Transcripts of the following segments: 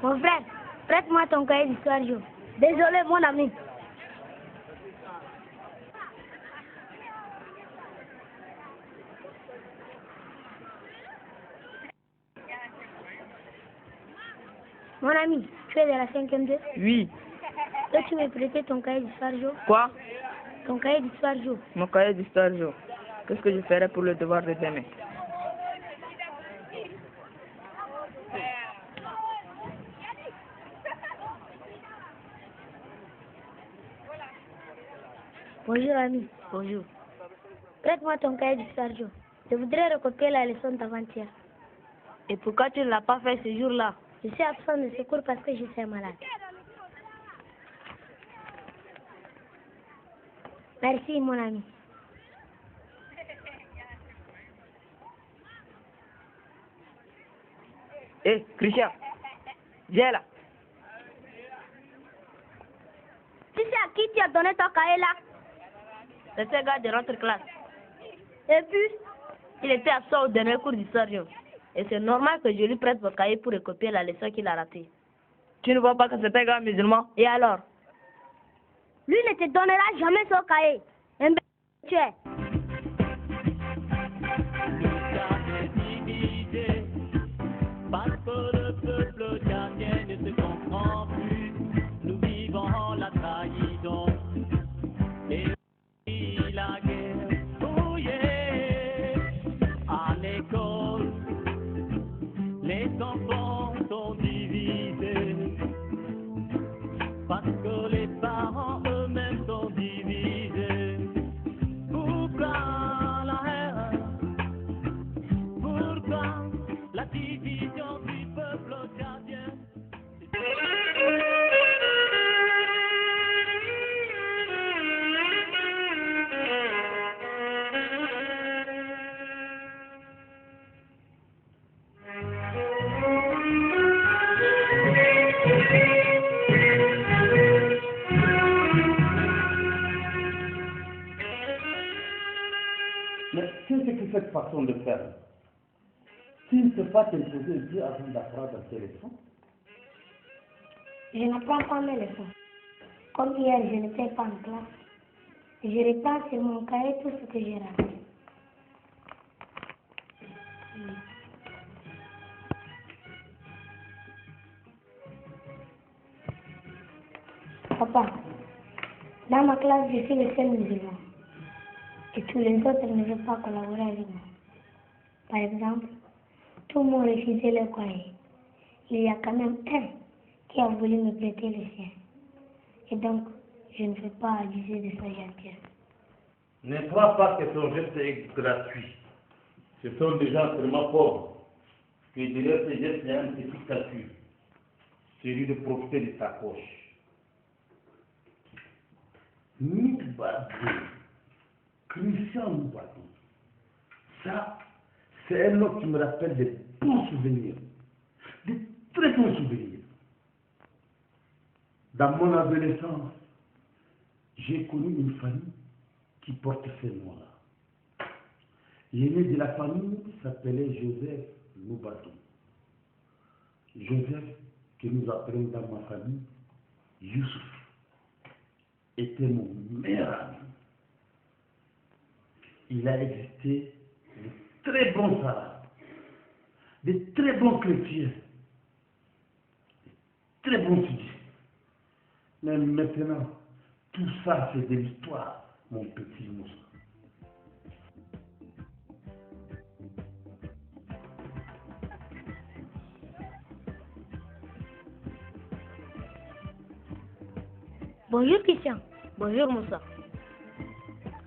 Mon frère, prête-moi ton cahier d'histoire, Jo. Désolé, mon ami. Mon ami, tu es de la 5e 2? Oui. Peux-tu me prêter ton cahier d'histoire, Jo? Quoi? Ton cahier d'histoire, Jo. Mon cahier d'histoire, Jo. Qu'est-ce que je ferai pour le devoir de demain? Bonjour, ami. Bonjour. Prête-moi ton cahier d'histoire, Jo. Je voudrais recopier la leçon d'avant-hier. Et pourquoi tu ne l'as pas fait ce jour-là? Je suis absent de secours parce que je suis malade. Merci, mon ami. Hé, Christian, viens là. Tu sais à qui tu as donné ton cahier là? C'est ce gars de notre classe. Et puis, Il était absent au dernier cours d'histoire, Jo. Et c'est normal que je lui prête votre cahier pour recopier la leçon qu'il a ratée. Tu ne vois pas que c'est un gars musulman? Et alors? lui ne te donnera jamais son cahier. Tu es. Parce que le peuple gardien ne se comprend plus. Nous vivons la trahison et la guerre. Oh yeah. À l'école, les enfants sont divisés. Parce que les parents eux-mêmes sont divisés. Pourquoi la haine? Pourquoi la division du peuple gardien? Mais qu'est-ce que cette façon de faire? Tu ne peux pas t'imposer Dieu avant d'apprendre tes leçons? Je n'apprends pas mes leçons. Comme hier, je n'étais pas en classe. Je reprends sur mon cahier tout ce que j'ai raté. Papa, dans ma classe, je suis le seul musulman. Et tous les autres ne veulent pas collaborer avec moi. Par exemple, tout le monde refusé le cahier. Il y a quand même un qui a voulu me prêter le sien. Et donc, je ne veux pas abuser de sa gentillesse. Ne crois pas que ton geste est gratuit. Ce sont des gens vraiment pauvres qui derrière ce geste, il y a un petit calcul. Celui de profiter de ta poche. Moubadou, Christian Moubadou, ça, c'est un nom qui me rappelle des bons souvenirs, des très bons souvenirs. Dans mon adolescence, j'ai connu une famille qui portait ce nom-là. L'aîné de la famille s'appelait Joseph Moubadou. Joseph, que nous appelons dans ma famille Youssouf, était mon meilleur ami. Il a existé de très bons arabes, de très bons chrétiens, de très bons sudistes. Mais maintenant, tout ça c'est de l'histoire, mon petit Moussa. Bonjour Christian. Bonjour, Moussa.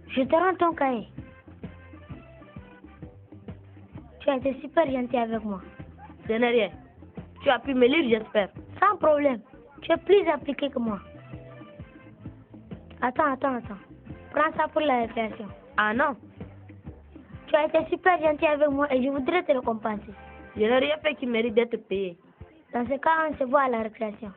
Je te rends ton cahier. Tu as été super gentil avec moi. Ce n'est rien. Tu as pu me lire, j'espère. Sans problème. Tu es plus appliqué que moi. Attends. Prends ça pour la récréation. Ah non. Tu as été super gentil avec moi et je voudrais te récompenser. Je n'ai rien fait qui mérite d'être payé. Dans ce cas, on se voit à la récréation.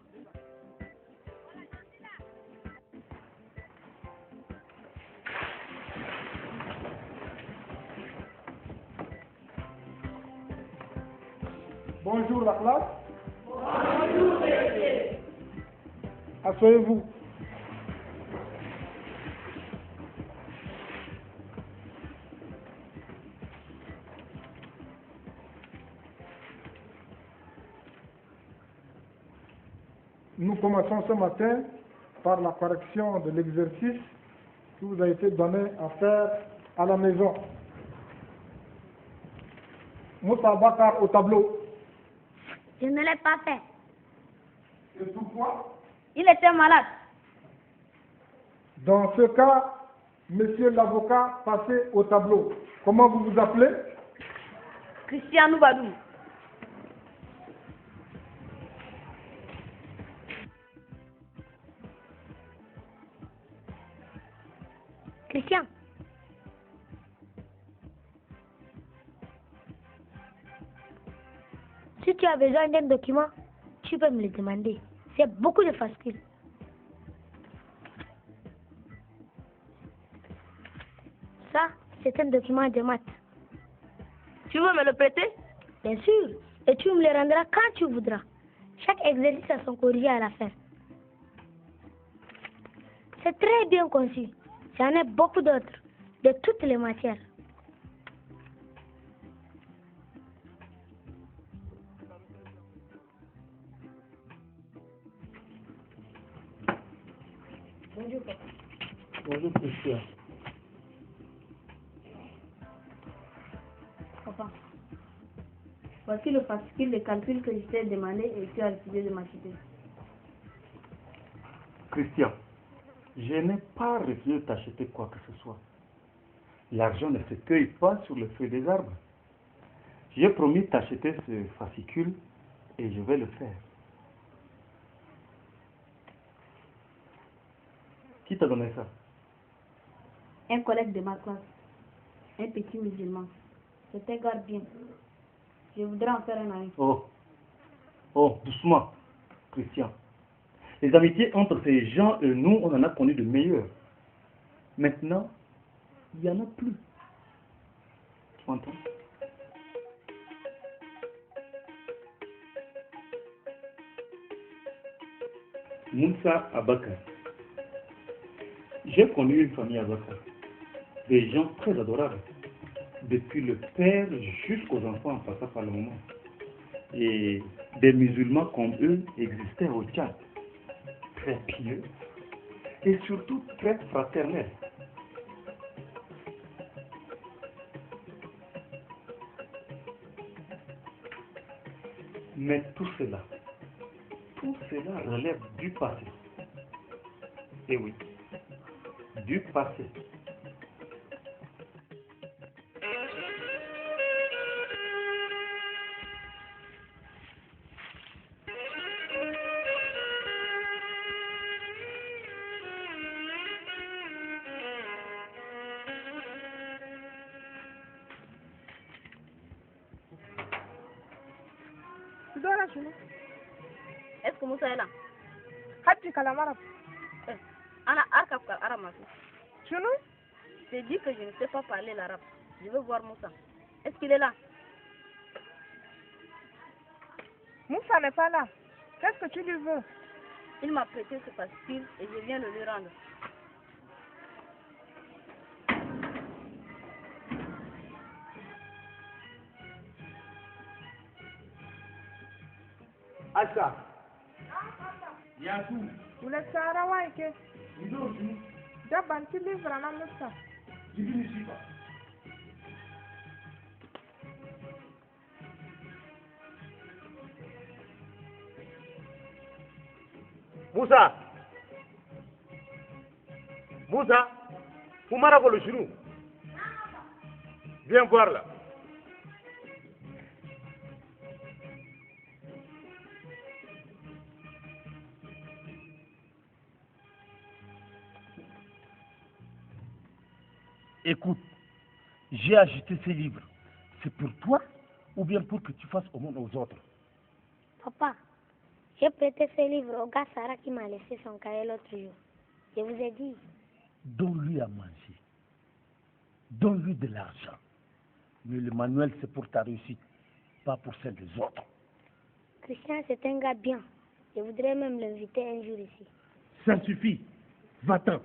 Bonjour la classe. Bonjour, monsieur. Asseyez-vous. Nous commençons ce matin par la correction de l'exercice qui vous a été donné à faire à la maison. Moussa Bakar au tableau. Je ne l'ai pas fait. Et pourquoi? Il était malade. Dans ce cas, monsieur l'avocat, passez au tableau. Comment vous vous appelez? Christian Noubadou. Christian. Si tu as besoin d'un document, tu peux me le demander. C'est beaucoup de facile. Ça, c'est un document de maths. Tu veux me le prêter? Bien sûr. Et tu me le rendras quand tu voudras. Chaque exercice a son corrigé à la fin. C'est très bien conçu. J'en ai beaucoup d'autres, de toutes les matières. Bonjour, papa. Bonjour, Christian. Papa. Voici le fascicule de calcul que je t'ai demandé et tu as refusé de m'acheter. Christian, je n'ai pas refusé de t'acheter quoi que ce soit. L'argent ne se cueille pas sur le feuilles des arbres. J'ai promis de t'acheter ce fascicule et je vais le faire. Qui t'a donné ça? Un collègue de ma classe, un petit musulman. C'était gardien. Je voudrais en faire un ami. Oh, doucement, Christian. Les amitiés entre ces gens et nous, on en a connu de meilleurs. Maintenant, il n'y en a plus. Tu m'entends? Moussa Abakar. J'ai connu une famille Abakar. Des gens très adorables. Depuis le père jusqu'aux enfants en passant par le moment. Et des musulmans comme eux existaient au Tchad. Très pieux et surtout très fraternels. Mais tout cela relève du passé. Et oui, du passé. Est-ce que Moussa est là? Hati Kalamarab. Anna Arkab Aramas. Tu nous? Je t'ai dit que je ne sais pas parler l'arabe. Je veux voir Moussa. Est-ce qu'il est là? Moussa n'est pas là. Qu'est-ce que tu lui veux? Il m'a prêté ce fascicule et je viens de lui rendre. Acha. Yasu. Unatsara waike. Ndoji. Daban ti livra na Moussa. Jibini shipa. Moussa, Moumara le genou. Viens voir là. Écoute, j'ai acheté ces livres, c'est pour toi ou bien pour que tu fasses au monde aux autres? Papa, j'ai prêté ce livre au gars Sarah qui m'a laissé son cahier l'autre jour. Je vous ai dit. Donne-lui à manger. Donne-lui de l'argent. Mais le manuel, c'est pour ta réussite, pas pour celle des autres. Christian, c'est un gars bien. Je voudrais même l'inviter un jour ici. Ça suffit. Va-t'en.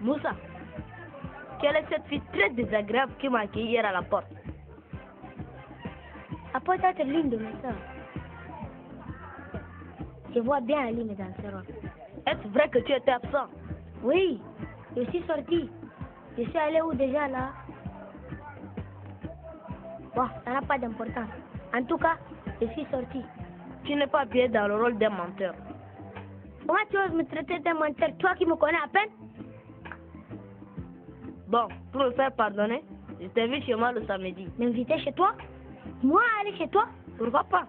Moussa, quelle est cette fille très désagréable qui m'a accueilli hier à la porte? Ça peut être l'une de mes soeurs. Je vois bien Aline dans ce rôle. Est-ce vrai que tu étais absent? Oui, je suis sortie. Je suis allée où déjà là? Bon, ça n'a pas d'importance. En tout cas, je suis sortie. Tu n'es pas bien dans le rôle d'un menteur. Comment tu oses me traiter d'un menteur, toi qui me connais à peine? Bon, pour me faire pardonner, je t'invite chez moi le samedi. M'inviter chez toi? Moi aller chez toi? Pourquoi pas?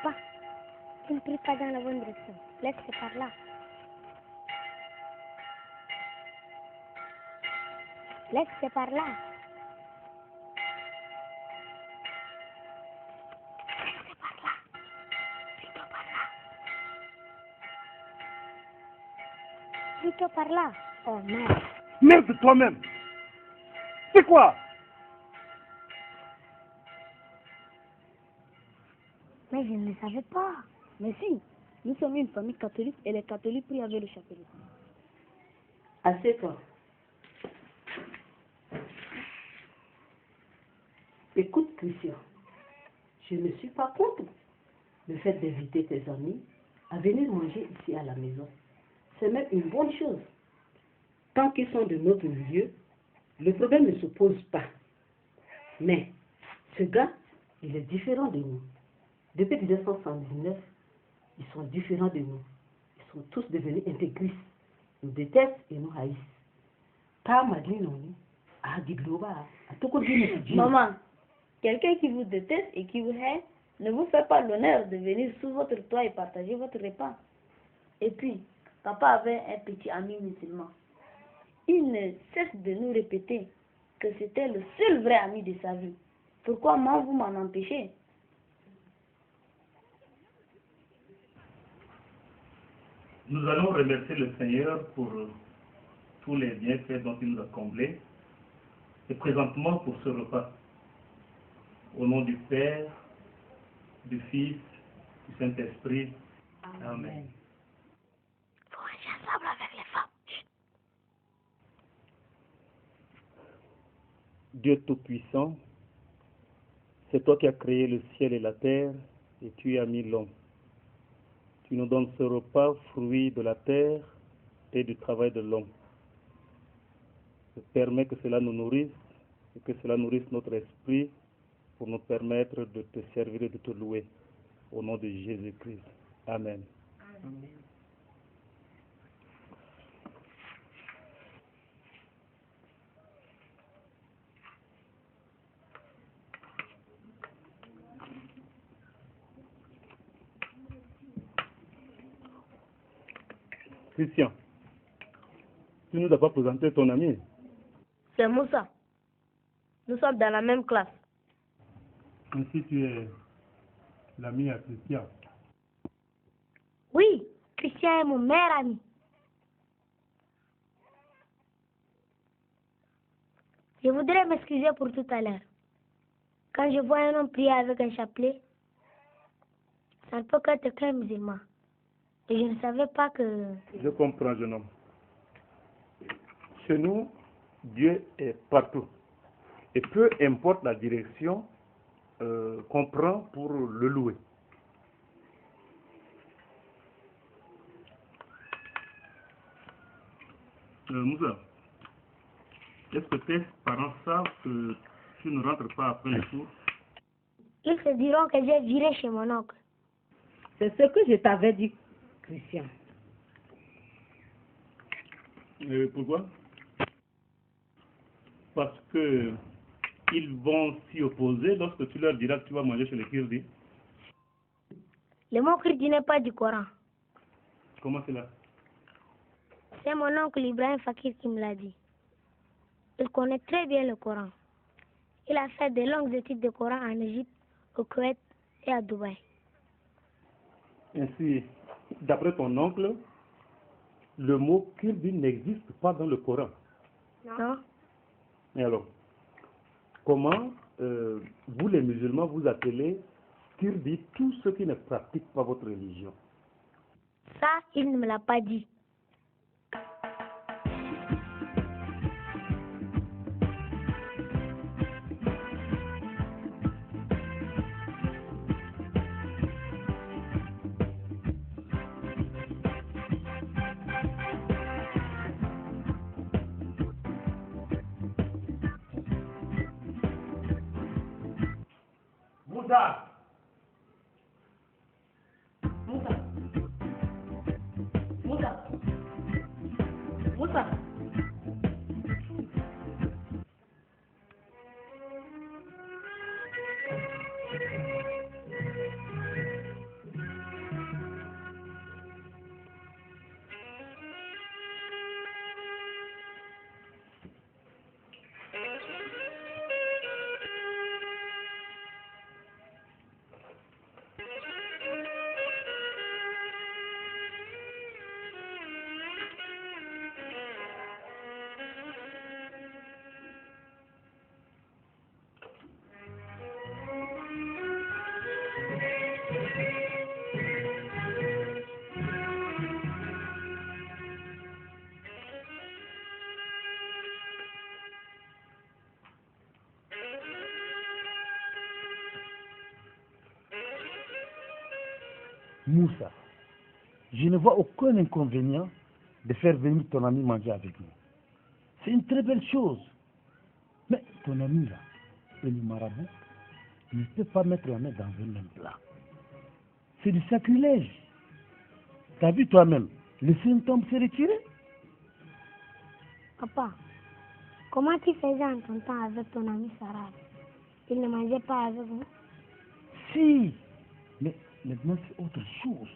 Papa, tu ne pries pas dans la bonne direction. Laisse-le par là. Laisse-le par là. Plutôt par là. Oh merde. Merde toi-même. C'est quoi? Mais je ne le savais pas. Mais si, nous sommes une famille catholique et les catholiques prient avec le chapelet. Assieds-toi. Écoute, Christian, je ne suis pas contre le fait d'inviter tes amis à venir manger ici à la maison. C'est même une bonne chose. Tant qu'ils sont de notre milieu, le problème ne se pose pas. Mais ce gars, il est différent de nous. Depuis 1979, ils sont différents de nous. Ils sont tous devenus intégristes. Nous détestent et nous haïssent. Car Madeleine, on est à Digloba, à tout côté. Maman, quelqu'un qui vous déteste et qui vous hait ne vous fait pas l'honneur de venir sous votre toit et partager votre repas. Et puis, papa avait un petit ami musulman. Il ne cesse de nous répéter que c'était le seul vrai ami de sa vie. Pourquoi moi vous m'en empêchez? Nous allons remercier le Seigneur pour tous les bienfaits dont il nous a comblés, et présentement pour ce repas. Au nom du Père, du Fils, du Saint-Esprit. Amen. Faut manger ensemble avec les femmes. Chut. Dieu Tout-Puissant, c'est toi qui as créé le ciel et la terre, et tu y as mis l'homme. Tu nous donnes ce repas, fruit de la terre et du travail de l'homme. Permets que cela nous nourrisse et que cela nourrisse notre esprit pour nous permettre de te servir et de te louer. Au nom de Jésus-Christ. Amen. Amen. Christian, tu nous as pas présenté ton ami. C'est Moussa. Nous sommes dans la même classe. Ainsi tu es l'ami à Christian. Christian est mon meilleur ami. Je voudrais m'excuser pour tout à l'heure. Quand je vois un homme prier avec un chapelet, ça ne peut qu'être qu'un musulman. Et je ne savais pas que... Je comprends, jeune homme. Chez nous, Dieu est partout. Et peu importe la direction qu'on prend pour le louer. Moussa, est-ce que tes parents savent que tu ne rentres pas après les cours? Ils se diront que j'ai viré chez mon oncle. C'est ce que je t'avais dit, Christian. Pourquoi? Parce que ils vont s'y opposer lorsque tu leur diras que tu vas manger chez les Kirdi. Le mot Kirdi n'est pas du Coran. Comment cela? C'est mon oncle Ibrahim Fakir qui me l'a dit. Il connaît très bien le Coran. Il a fait de longues études de Coran en Égypte, au Koweït et à Dubaï. Ainsi, d'après ton oncle, le mot Kirdi n'existe pas dans le Coran. Non. Et alors, comment vous les musulmans vous appelez Kirdi tous ceux qui ne pratiquent pas votre religion? Ça, il ne me l'a pas dit. Moussa! Moussa. Moussa. Moussa. Moussa, je ne vois aucun inconvénient de faire venir ton ami manger avec nous. C'est une très belle chose. Mais ton ami là, et le marabout, ne peut pas mettre la main dans un même plat. C'est du sacrilège. T'as vu toi-même, le symptôme s'est retiré. Papa, comment tu faisais en ton temps avec ton ami Sarah? Il ne mangeait pas avec vous? Si, mais maintenant c'est autre chose.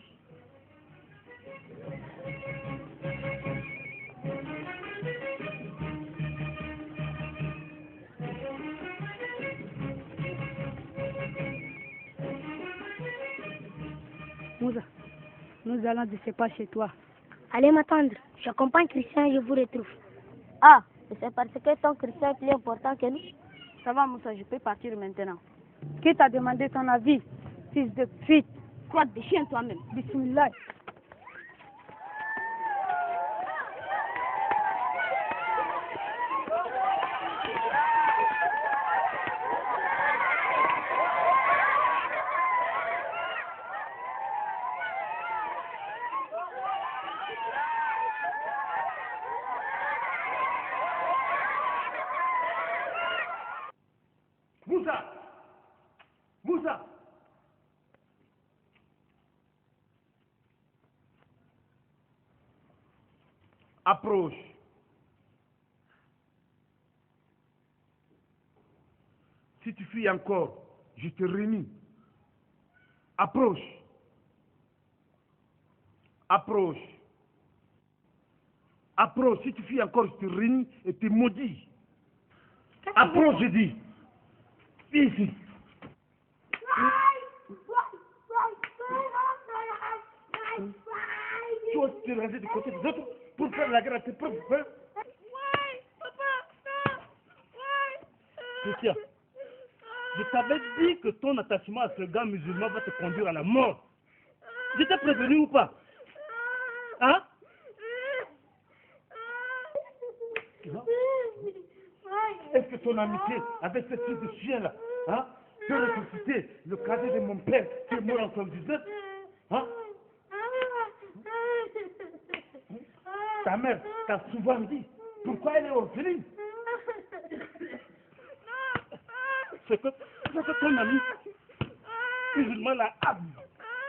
Moussa, nous allons de ce pas chez toi. Allez m'attendre. J'accompagne Christian et je vous retrouve. Ah, c'est parce que ton Christian est plus important que nous. Ça va, Moussa, je peux partir maintenant. Qui t'a demandé ton avis, fils de pute? Quoi de chien toi-même? Bismillah. Moussa! Moussa! Approche. Si tu fuis encore, je te réunis. Approche. Approche. Approche. Si tu fuis encore, je te réunis et te maudis. Approche, je dis. Viens ici. Tu toi tu es resté du côté des autres pour faire la guerre à tes propres frères. Christian, je t'avais dit que ton attachement à ce gars musulman va te conduire à la mort. Je t'ai prévenu ou pas? Hein? Est-ce que ton amitié avec ce type de chien-là, hein, peut ressusciter le cadet de mon père qui est mort en 1919? Hein? Ta mère t'a souvent dit pourquoi elle est orpheline. Ce que ton ami musulman là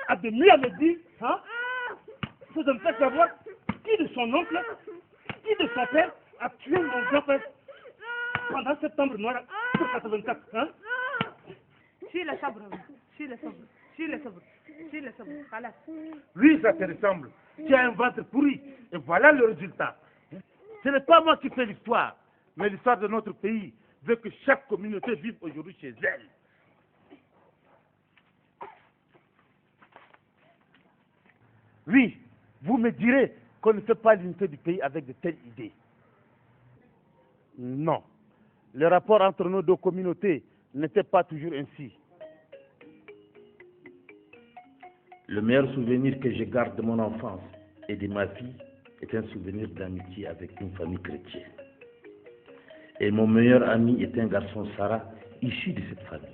a de mieux à me dire, hein, c'est de me faire savoir qui de son oncle, qui de son père a tué mon grand-père pendant septembre noir 1984. Hein? Suis le sabre, suis le sabre, suis le sabre, suis le sabre. Voilà. Oui, ça te ressemble. Tu as un ventre pourri. Et voilà le résultat. Ce n'est pas moi qui fais l'histoire, mais l'histoire de notre pays veut que chaque communauté vive aujourd'hui chez elle. Oui, vous me direz qu'on ne fait pas l'unité du pays avec de telles idées. Non, le rapport entre nos deux communautés n'était pas toujours ainsi. Le meilleur souvenir que je garde de mon enfance et de ma vie est un souvenir d'amitié avec une famille chrétienne. Et mon meilleur ami est un garçon Sarah, issu de cette famille.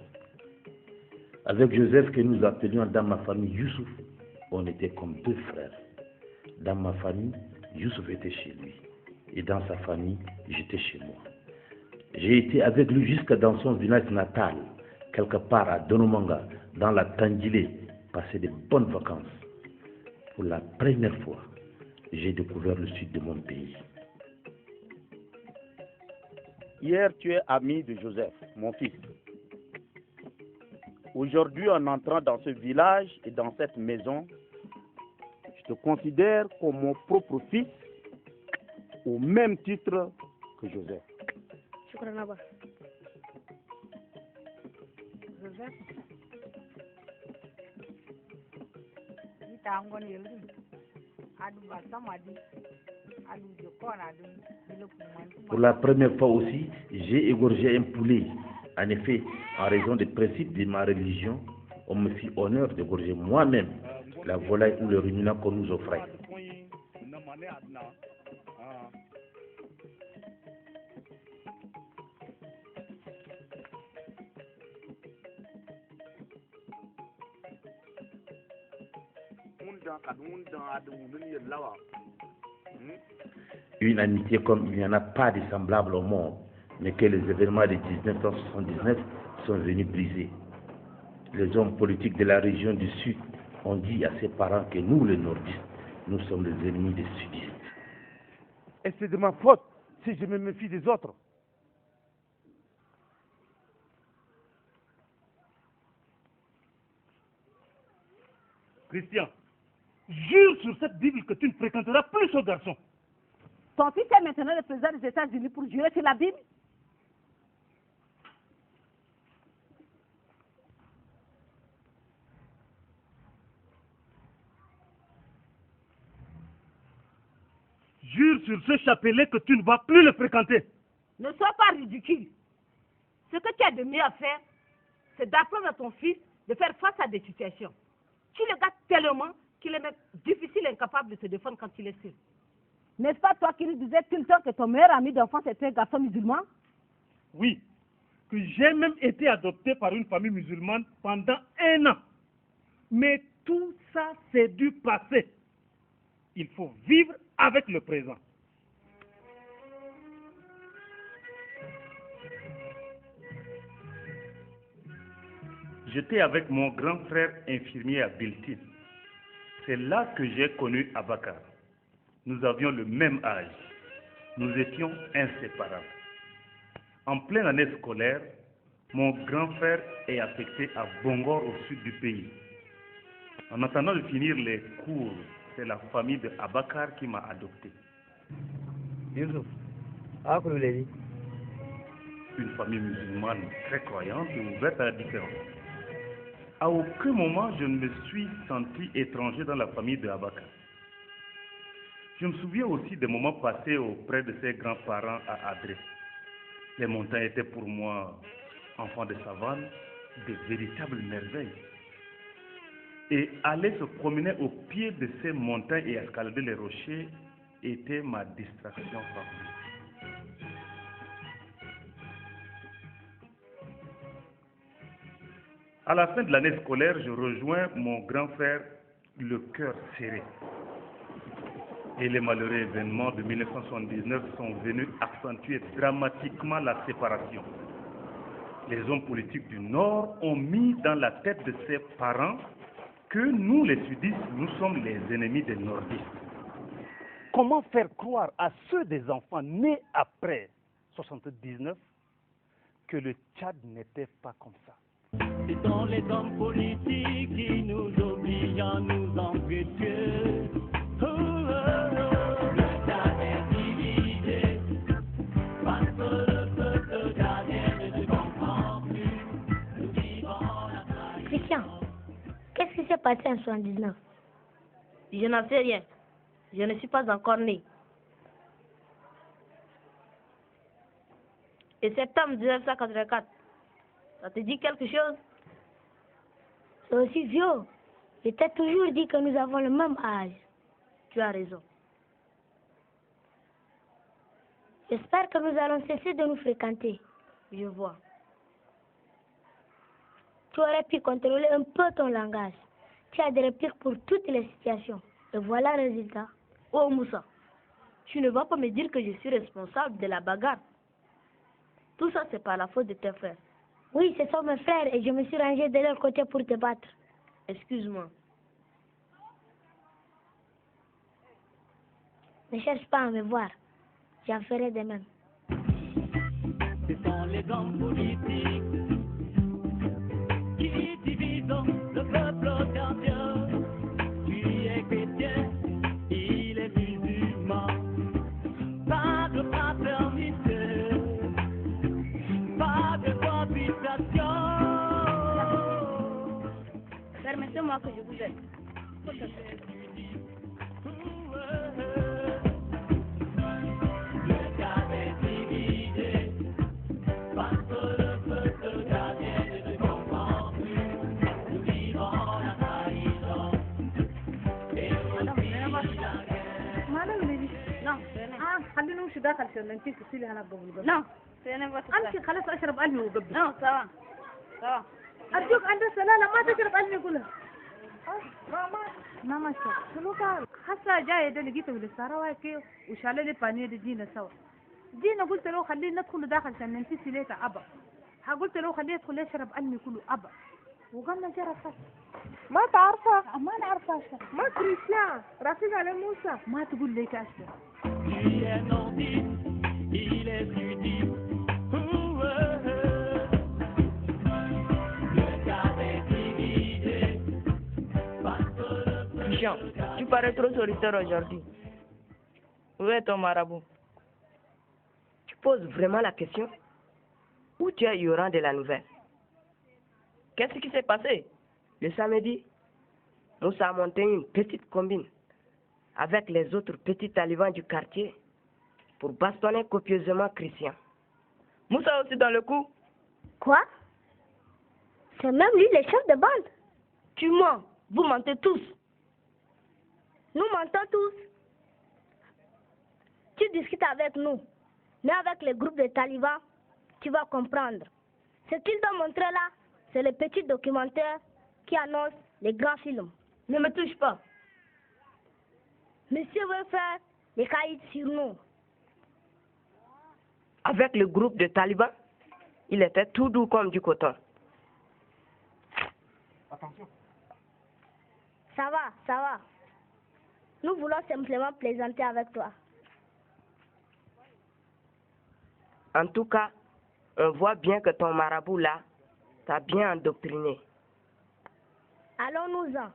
Avec Joseph, que nous appelions dans ma famille Youssouf, on était comme deux frères. Dans ma famille, Youssouf était chez lui. Et dans sa famille, j'étais chez moi. J'ai été avec lui jusque dans son village natal, quelque part à Donomanga, dans la Tandjilé, passer de bonnes vacances. Pour la première fois, j'ai découvert le sud de mon pays. Hier, tu es ami de Joseph, mon fils. Aujourd'hui, en entrant dans ce village et dans cette maison, je te considère comme mon propre fils, au même titre que Joseph. Joseph. Pour la première fois aussi, j'ai égorgé un poulet. En effet, en raison des principes de ma religion, on me fit honneur d'égorger moi-même la volaille ou le ruminant qu'on nous offrait. Une amitié comme il n'y en a pas de semblable au monde, mais que les événements de 1979 sont venus briser. Les hommes politiques de la région du Sud ont dit à ses parents que nous, les nordistes, nous sommes les ennemis des sudistes. Et c'est de ma faute si je me méfie des autres. Christian, jure sur cette Bible que tu ne fréquenteras plus ce garçon. Ton fils est maintenant le président des États-Unis pour jurer sur la Bible? Jure sur ce chapelet que tu ne vas plus le fréquenter. Ne sois pas ridicule. Ce que tu as de mieux à faire, c'est d'apprendre à ton fils de faire face à des situations. Tu le gâtes tellement qu'il est même difficile et incapable de se défendre quand il est seul. N'est-ce pas toi qui nous disais tout le temps que ton meilleur ami d'enfance était un garçon musulman? Oui, que j'ai même été adopté par une famille musulmane pendant 1 an. Mais tout ça, c'est du passé. Il faut vivre avec le présent. J'étais avec mon grand frère infirmier à Biltin. C'est là que j'ai connu Abakar. Nous avions le même âge. Nous étions inséparables. En pleine année scolaire, mon grand frère est affecté à Bongor au sud du pays. En attendant de finir les cours, c'est la famille de Abakar qui m'a adopté. Youssouf, une famille musulmane très croyante et ouverte à la différence. À aucun moment je ne me suis senti étranger dans la famille de Abakar. Je me souviens aussi des moments passés auprès de ses grands-parents à Adré. Les montagnes étaient pour moi, enfant de savane, de véritables merveilles. Et aller se promener au pied de ces montagnes et escalader les rochers était ma distraction favorite. À la fin de l'année scolaire, je rejoins mon grand frère, le cœur serré. Et les malheureux événements de 1979 sont venus accentuer dramatiquement la séparation. Les hommes politiques du Nord ont mis dans la tête de ses parents que nous, les sudistes, nous sommes les ennemis des nordistes. Comment faire croire à ceux des enfants nés après 79 que le Tchad n'était pas comme ça? Ce sont les hommes politiques qui nous obligent à nous empêcher. Le Tchad est divisé parce que le peuple tchadien ne se comprend plus. Nous vivons la trahison. Christian, qu'est-ce qui s'est passé en 79? Je n'en sais rien. Je ne suis pas encore né. Et septembre 1984, ça te dit quelque chose? C'est aussi vieux. Je t'ai toujours dit que nous avons le même âge. Tu as raison. J'espère que nous allons cesser de nous fréquenter. Je vois. Tu aurais pu contrôler un peu ton langage. Tu as des répliques pour toutes les situations. Et voilà le résultat. Oh Moussa, tu ne vas pas me dire que je suis responsable de la bagarre. Tout ça, c'est par la faute de tes frères. Oui, ce sont mes frères et je me suis rangé de leur côté pour te battre. Excuse-moi. Ne cherche pas à me voir. J'en ferai de même. Ce sont les hommes politiques qui divisent le peuple gardien. Tu es chrétien, il est musulman. Pas de fraternité, pas de cohabitation. Permettez-moi que je vous aide. Le Tchad est divisé parce que le peuple tchadien ne se comprend plus. Nous vivons la trahison et aussi la guerre. Non, c'est n'importe quoi. أمشي خلاص أشرب ألمي وقبل. Non, ça va. Ça va. أرجوك عند السلالة ما تشرب ألمي كلها. ما شاء شنو قال؟ هسه جاية ده لقيته بالسهرة كي وشال لي بانيه دي جينا سوا. جينا قلت له خليه ندخل داخل عشان ننتسي ليته أبا. قلت له خليه يدخل يشرب ألمي كله أبا. وقالنا جرى خلاص. ما تعرفه؟ ما نعرفه ما كريستيان رفيق على موسى. ما تقول لي كأشرب. Il est nordiste, il est sudiste. Le Tchad est divisé parce que le Christian, tu parais trop solitaire aujourd'hui. Où est ton marabout? Tu poses vraiment la question? Où tu es au rang de la nouvelle? Qu'est-ce qui s'est passé? Le samedi, Moussa a monté une petite combine avec les autres petits talibans du quartier pour bastonner copieusement Christian. Moussa aussi dans le coup? Quoi? C'est même lui le chef de bande. Tu mens. Vous mentez tous. Nous mentons tous. Tu discutes avec nous, mais avec le groupe de talibans, tu vas comprendre. Ce qu'ils ont montré là, c'est le petit documentaire qui annonce les grands films. Ne me touche pas. Monsieur veut faire les caïds sur nous. Avec le groupe de talibans, il était tout doux comme du coton. Attention. Ça va. Nous voulons simplement plaisanter avec toi. En tout cas, on voit bien que ton marabout là t'a bien endoctriné. Allons-nous-en.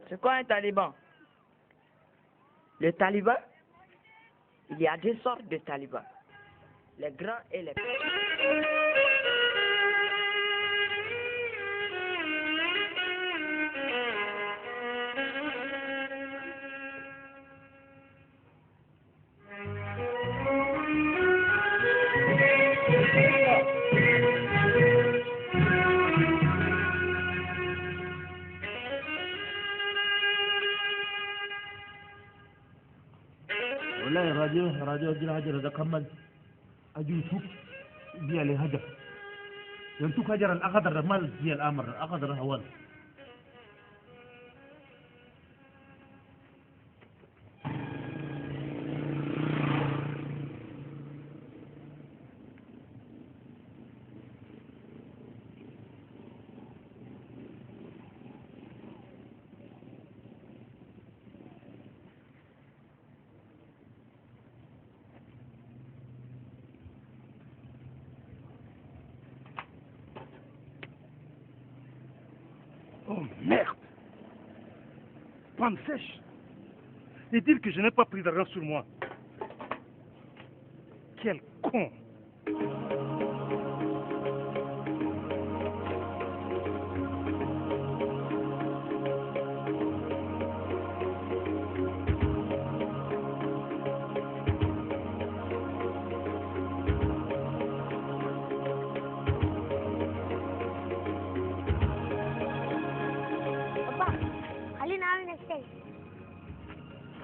C'est quoi un taliban? Le taliban, il y a deux sortes de talibans, les grands et les petits. والله راديو جل هجر ده كمل أجل توك دي على هجر ينتوك هجر الأخضر مال دي الأمر أخضر هوال Oh merde! Panne sèche! Et dire que je n'ai pas pris d'argent sur moi. Quel con!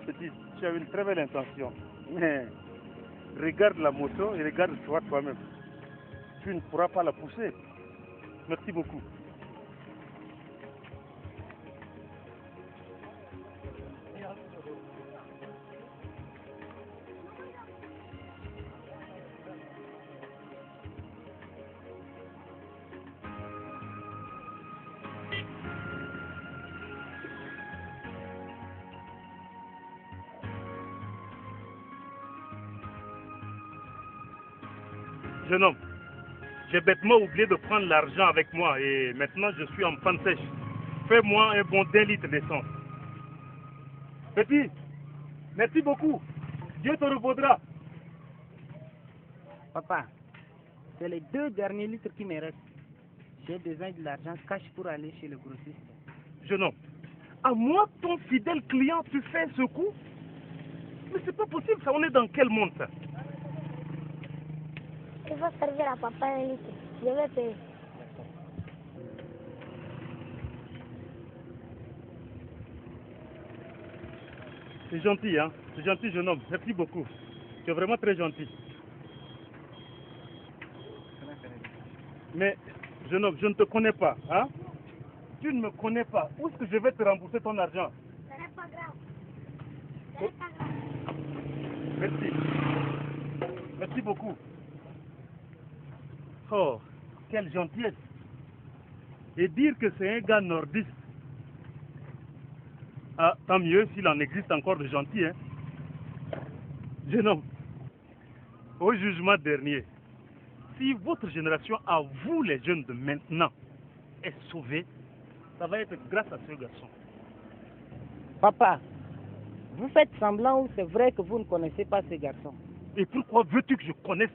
Petit, tu as une très belle intention. Mais regarde la moto et regarde-toi toi-même. Tu ne pourras pas la pousser. Merci beaucoup. Jeune homme, j'ai bêtement oublié de prendre l'argent avec moi et maintenant je suis en panne sèche. Fais-moi un bon 1 litre d'essence. Petit, merci beaucoup. Dieu te revaudra. Papa, c'est les 2 derniers litres qui me restent. J'ai besoin de l'argent cash pour aller chez le grossiste. Jeune homme, à moi, ton fidèle client, tu fais ce coup? Mais c'est pas possible, ça. On est dans quel monde, ça? Il faut servir à papa 1 litre. Je vais payer. C'est gentil, hein? C'est gentil, jeune homme. Merci beaucoup. Tu es vraiment très gentil. Mais, jeune homme, je ne te connais pas, hein? Tu ne me connais pas. Où est-ce que je vais te rembourser ton argent? Ce n'est pas grave. Ce n'est pas grave. Merci. Merci beaucoup. Oh, quelle gentillesse. Et dire que c'est un gars nordiste. Ah, tant mieux s'il en existe encore de gentils, hein. Jeune homme, au jugement dernier, si votre génération, à vous les jeunes de maintenant, est sauvée, ça va être grâce à ce garçon. Papa, vous faites semblant ou c'est vrai que vous ne connaissez pas ce garçon? Et pourquoi veux-tu que je connaisse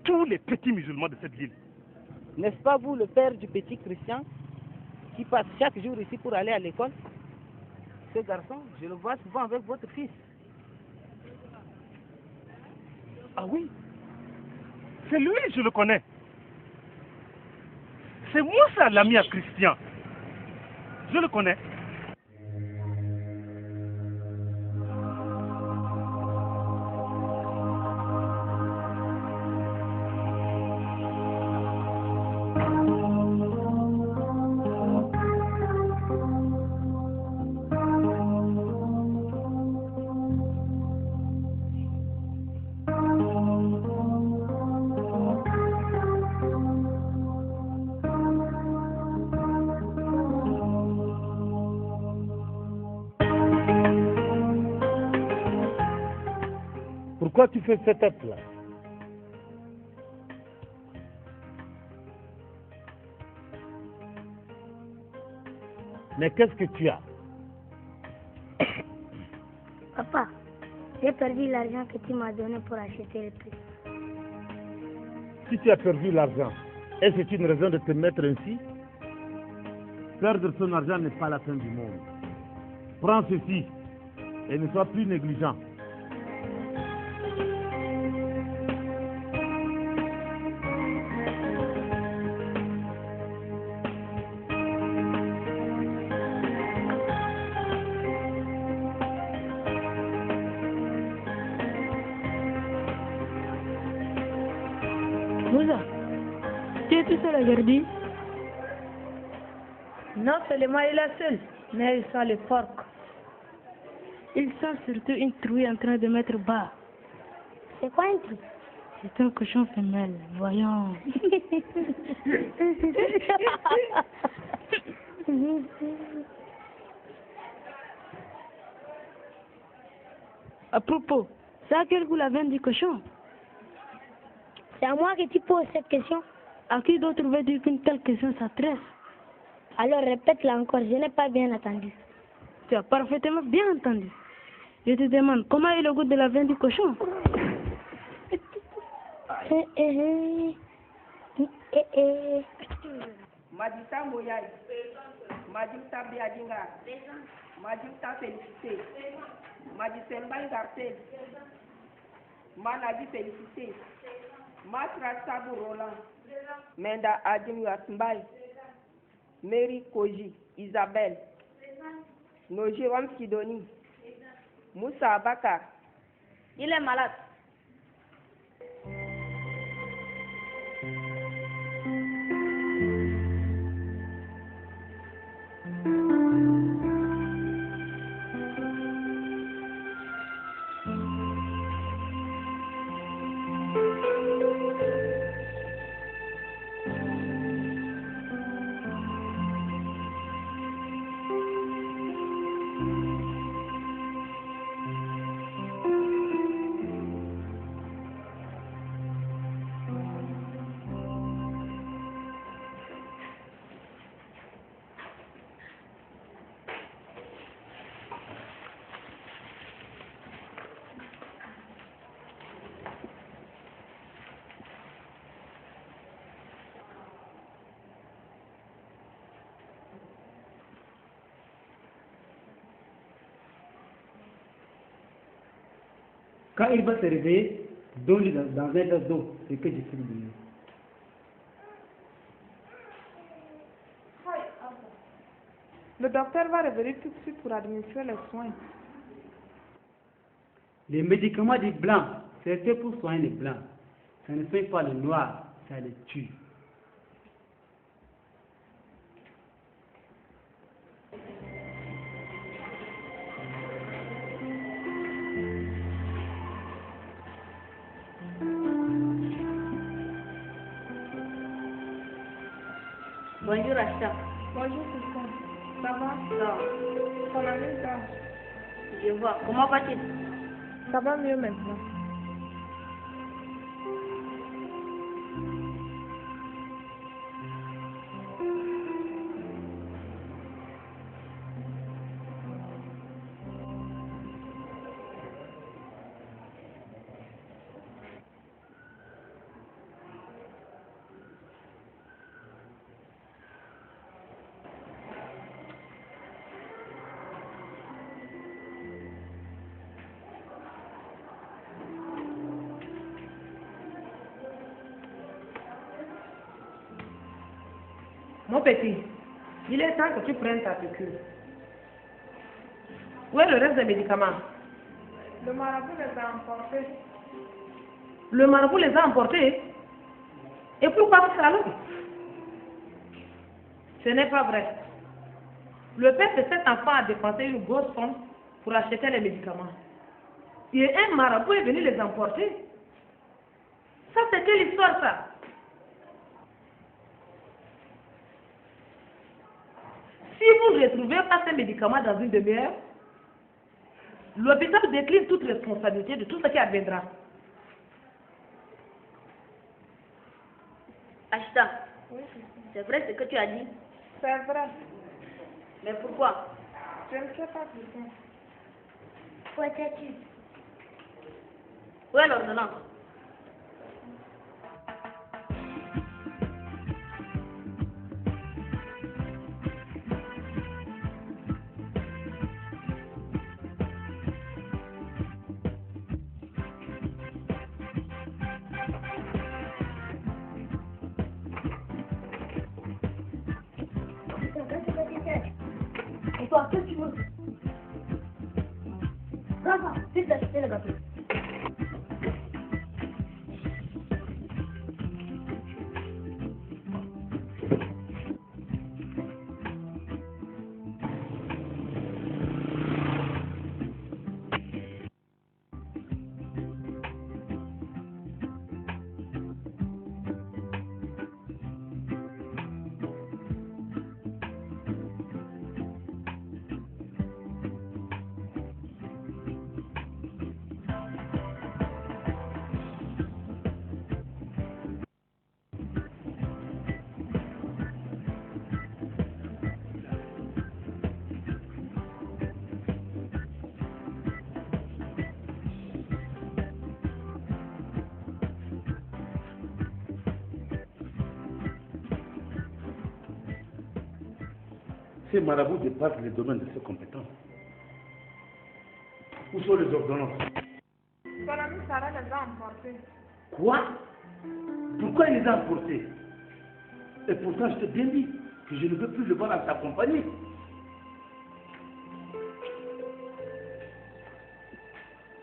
tous les petits musulmans de cette ville? N'est-ce pas vous le père du petit Christian qui passe chaque jour ici pour aller à l'école? Ce garçon, je le vois souvent avec votre fils. Ah oui? C'est lui, je le connais. C'est moi ça, l'ami à Christian. Je le connais. Pourquoi tu fais cette tête là? Mais qu'est-ce que tu as? Papa, j'ai perdu l'argent que tu m'as donné pour acheter le truc. Si tu as perdu l'argent, est-ce que c'est une raison de te mettre ainsi? Perdre son argent n'est pas la fin du monde. Prends ceci et ne sois plus négligent. Moussa, tu es tout seul aujourd'hui? Non seulement il est seul, mais il sent les porcs. Il sent surtout une trouille en train de mettre bas. C'est quoi un truc? C'est un cochon femelle, voyons. À propos, ça a quel goût la veine du cochon? C'est à moi que tu poses cette question. À qui d'autre veut dire qu'une telle question s'adresse? Alors répète-la encore, je n'ai pas bien entendu. Tu as parfaitement bien entendu. Je te demande, comment est le goût de la veine du cochon? Madita Moyay, Madita Biadinga, Madita Félicité, Madita Mbaïgarté, Manadi Félicité, Matra Sabou Roland, Menda Adim Yatmbay, Mary Koji, Isabelle, Noji Wamskidoni, Moussa Abakar. Il est malade. Quand il va se réveiller, donne-lui dans un verre d'eau ce que je suis donné. Le docteur va revenir tout de suite pour administrer les soins. Les médicaments des blancs, c'est fait pour soigner les blancs. Ça ne soigne pas les noirs, ça les tue. Bonjour Rachel. Bonjour Susan. Ça va? Non. Ton ami ça? Je vois. Comment va-t-il? Ça va mieux maintenant. Mon petit, il est temps que tu prennes ta piqûre. Où est le reste des médicaments? Le marabout les a emportés. Le marabout les a emportés? Et pourquoi faire alors? Ce n'est pas vrai. Le père de cet enfant a dépensé une grosse somme pour acheter les médicaments. Et un marabout est venu les emporter. Ça, c'est quelle histoire, ça? Si vous ne retrouvez pas ces médicaments dans une demi-heure, l'hôpital décline toute responsabilité de tout ce qui adviendra. Ashta, c'est vrai ce que tu as dit? C'est vrai. Mais pourquoi? Je ne sais pas pourquoi. Où étais-tu? Où est l'ordonnance? Et toi, qu'est-ce que tu veux? Va, vite acheter le gâteau. ces marabouts dépassent les domaines de ses compétences. Où sont les ordonnances? Ton ami Sarah les a emportés. Quoi? Pourquoi il les a emportés? Et pourtant, je t'ai bien dit que je ne veux plus le voir en ta compagnie.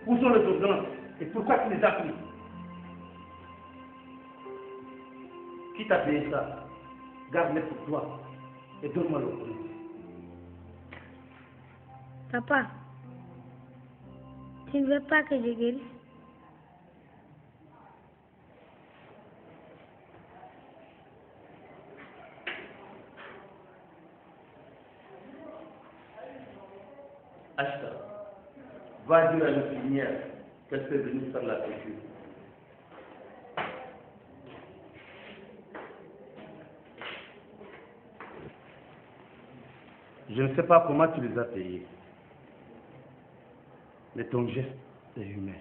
Où sont les ordonnances? Et pourquoi tu les as pris? Qui t'a payé ça? Garde-les pour toi et donne-moi le prix. Papa, tu ne veux pas que je guérisse? Ashta, va dire à l'infirmière qu'elle peut venir faire la piqûre. Je ne sais pas comment tu les as payés, mais ton geste est humain.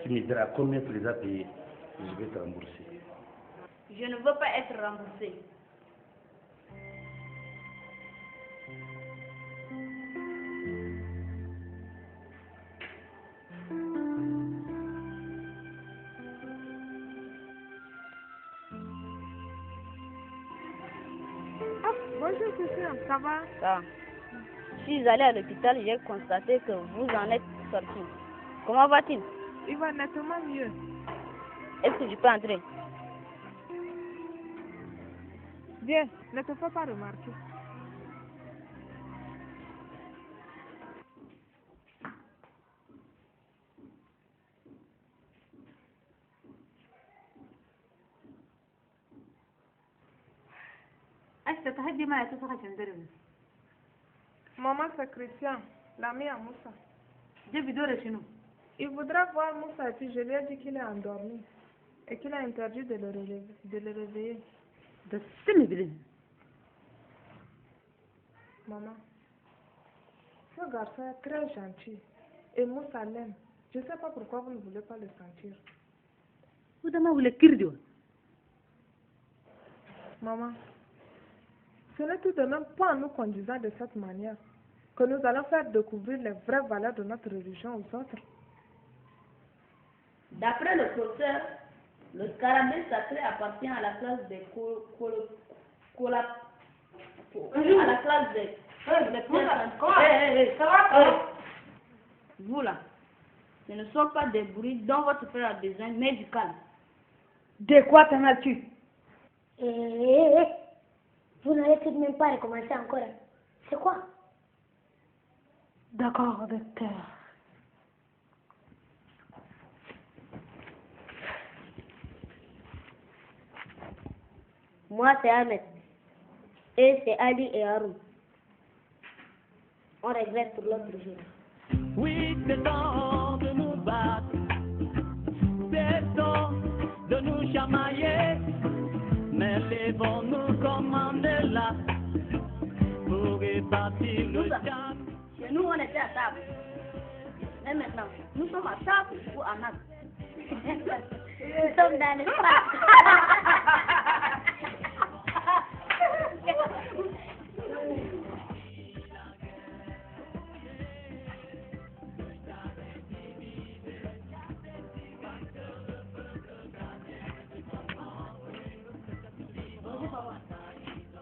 Tu me diras combien tu les as payés et je vais te rembourser. Je ne veux pas être remboursé. Bonjour, Christian, ça va? Ça. Je suis allé à l'hôpital, j'ai constaté que vous en êtes sorti. Comment va-t-il? Il va nettement mieux. Est-ce que je peux entrer? Viens, ne te fais pas remarquer. Maman, c'est Christian, l'ami à Moussa. Il voudra voir Moussa et puis je lui ai dit qu'il est endormi et qu'il a interdit de le réveiller. Maman, ce garçon est très gentil et Moussa l'aime. Je ne sais pas pourquoi vous ne voulez pas le sentir. Maman, ce n'est tout de même pas en nous conduisant de cette manière que nous allons faire découvrir les vraies valeurs de notre religion aux autres. D'après le professeur, le caramel sacré appartient à la classe des à la classe des Vous là, ce ne sont pas des bruits dont votre frère a besoin, mais du calme. De quoi t'en as-tu? Vous n'allez tout de même pas recommencer encore. C'est quoi? D'accord, docteur. Moi, c'est Ahmed. Et c'est Ali et Haroun. On regrette pour l'autre jour. Oui, c'est temps de nous battre. C'est temps de nous chamailler. Mais levons-nous comme Mandela pour répartir le champ. Chez nous, on était à table. Mais maintenant, nous sommes à table ou à nappe. Nous sommes dans le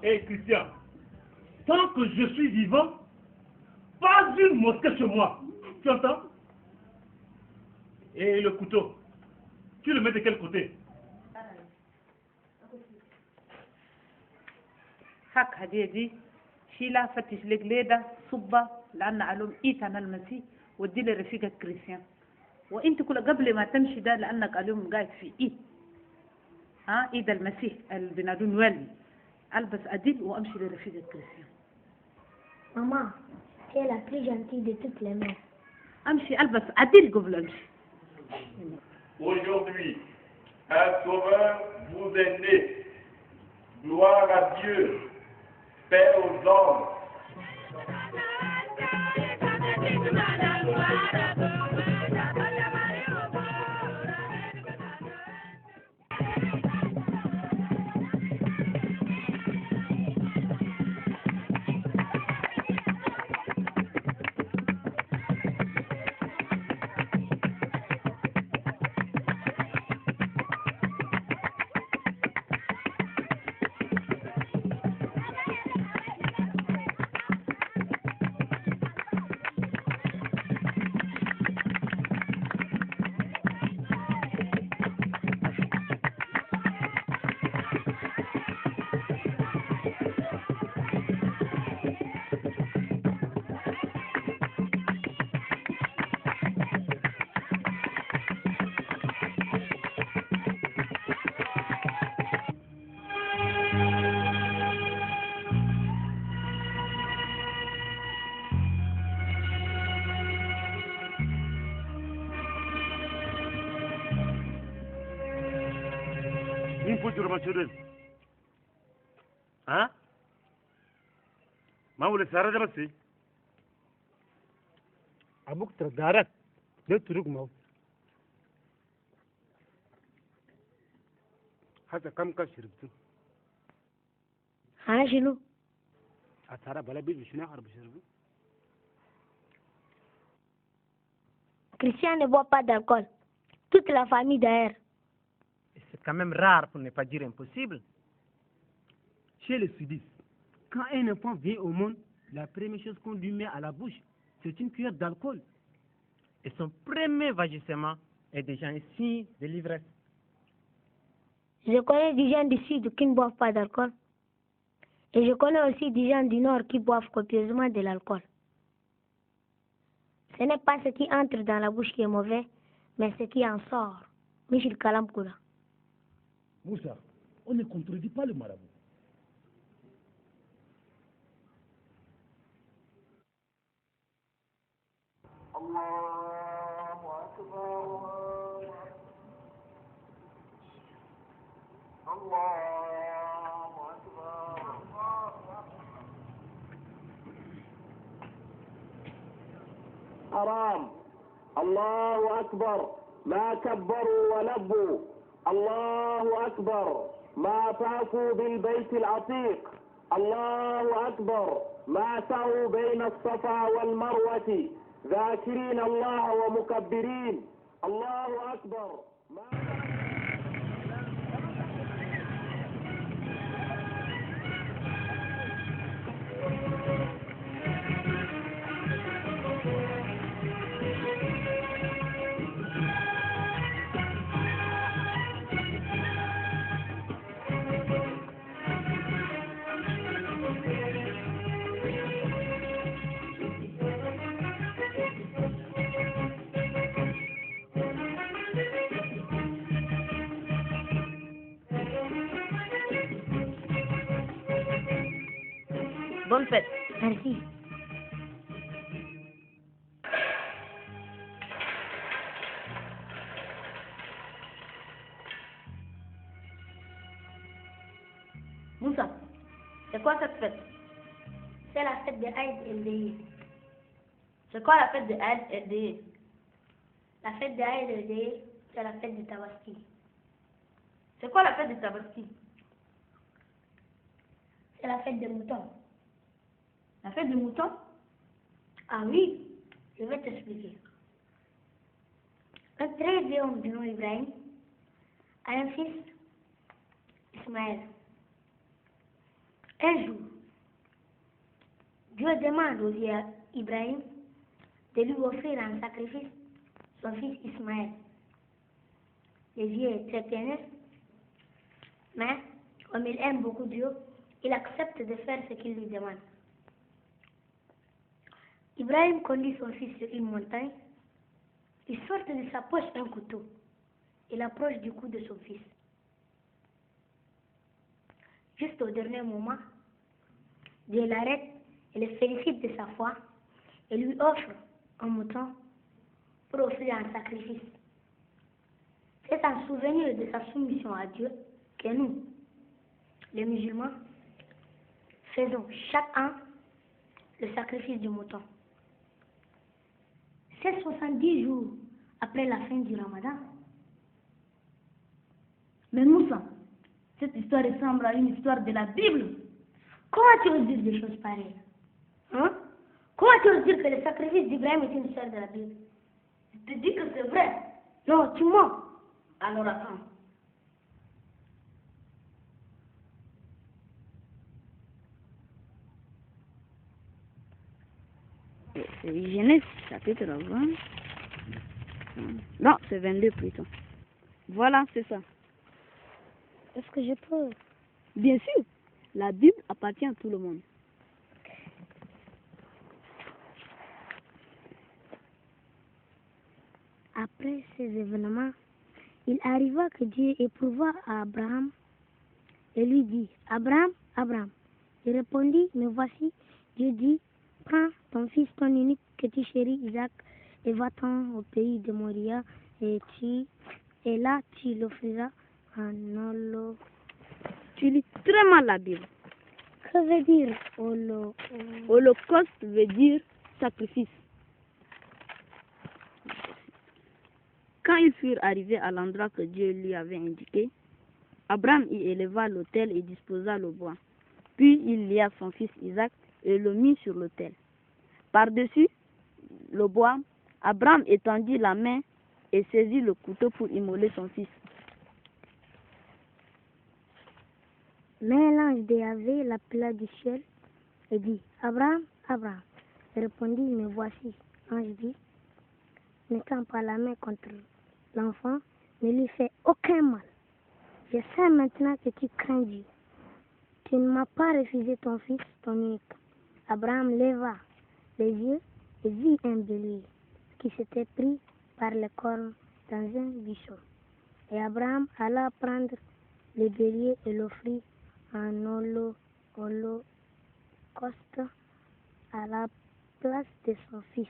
Hé Christian, tant que je suis vivant, pas une mosquée chez moi. Tu entends? Et le couteau, tu le mets de quel côté? حق هديدي شيلا فتش لك ليدا صبة لأن علوم إيتنا المسيح ودي لرفيقك كريستيان وإنت كل قبل ما تمشي ده لأنك اليوم قاعد في إيد إيد المسيح البنادون والي ألبس أديل وأمشي لرفيقك كريستيان. Maman, tu es la plus gentille de toutes les mères. أمشي ألبس أديل قبل أمشي. Aujourd'hui, un sauveur vous est né. Gloire à Dieu, paix aux hommes. min faut du romanchurel. Hein? Ma wule sara da basi. Abuk terdarat. Dia turuk mau. Hasa kam ka shiribtu. हाँ Shilu Atara bala bi bishuna harb shirbu. Christian ne boit pas d'alcool. Toute la famille d'ailleurs. C'est quand même rare pour ne pas dire impossible. Chez les sudistes, quand un enfant vient au monde, la première chose qu'on lui met à la bouche, c'est une cuillère d'alcool. Et son premier vagissement est déjà un signe de l'ivresse. Je connais des gens du sud qui ne boivent pas d'alcool. Et je connais aussi des gens du nord qui boivent copieusement de l'alcool. Ce n'est pas ce qui entre dans la bouche qui est mauvais, mais ce qui en sort. Michel Kalamkoula. Moussa, on ne contredit pas le marabout. حرام. الله أكبر. ما كبروا ولبوا. الله أكبر. ما طافوا بالبيت العتيق. الله أكبر. ما سعوا بين الصفا والمروة ذاكرين الله ومكبرين. الله أكبر. Bonne fête. Merci. Moussa, c'est quoi cette fête? C'est la fête de Aïd el-Dehir. C'est quoi la fête de Aïd el-Dehir? La fête de Aïd el-Dehir, c'est la fête de Tabaski. C'est quoi la fête de Tabaski? C'est la fête des moutons. La fête des moutons? Ah oui, je vais t'expliquer. Un très vieux homme du nom Ibrahim a un fils, Ismaël. Un jour, Dieu demande au vieux Ibrahim de lui offrir en sacrifice son fils Ismaël. Le vieux est très ténèbre, mais comme il aime beaucoup Dieu, il accepte de faire ce qu'il lui demande. Ibrahim conduit son fils sur une montagne. Il sort de sa poche un couteau. Il approche du cou de son fils. Juste au dernier moment, Dieu l'arrête et le félicite de sa foi et lui offre un mouton pour offrir un sacrifice. C'est un souvenir de sa soumission à Dieu que nous, les musulmans, faisons chaque an le sacrifice du mouton. C'est 70 jours après la fin du Ramadan. Mais Moussa, cette histoire ressemble à une histoire de la Bible. Comment tu oses dire des choses pareilles? Hein? Comment tu oses dire que le sacrifice d'Ibrahim est une histoire de la Bible? Je te dis que c'est vrai. Non, tu mens. Alors attends. C'est Genèse, chapitre 20. Non, c'est 22 plutôt. Voilà, c'est ça. Est-ce que je peux? Bien sûr, la Bible appartient à tout le monde. Après ces événements, il arriva que Dieu éprouva à Abraham et lui dit, Abraham, Abraham. Il répondit, me voici. Dieu dit, prends ton fils, ton unique que tu chéris, Isaac, et va-t'en au pays de Moria, et là tu l'offriras en holo. Tu lis très mal la Bible. Que veut dire Holocauste veut dire sacrifice. Quand ils furent arrivés à l'endroit que Dieu lui avait indiqué, Abraham y éleva l'autel et disposa le bois. Puis il lia son fils Isaac et le mit sur l'autel. Par-dessus le bois, Abraham étendit la main et saisit le couteau pour immoler son fils. Mais l'ange de Yahvé l'appela du ciel et dit, Abraham, Abraham. Il répondit, me voici. L'ange dit, ne tends pas la main contre l'enfant, ne lui fais aucun mal. Je sais maintenant que tu crains Dieu. Tu ne m'as pas refusé ton fils, ton unique. Abraham leva les yeux et vit un bélier qui s'était pris par les cornes dans un buisson. Et Abraham alla prendre le bélier et l'offrit en holocauste à la place de son fils.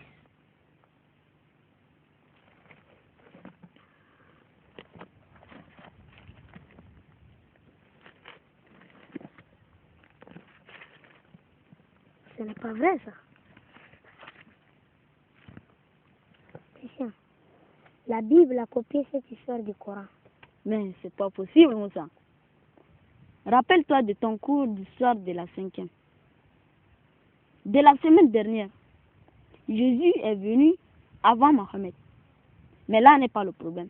Ce n'est pas vrai, ça. Christian, la Bible a copié cette histoire du Coran. Mais c'est pas possible, Moussa. Rappelle-toi de ton cours d'histoire de la 5e. De la semaine dernière, Jésus est venu avant Mohammed. Mais là n'est pas le problème.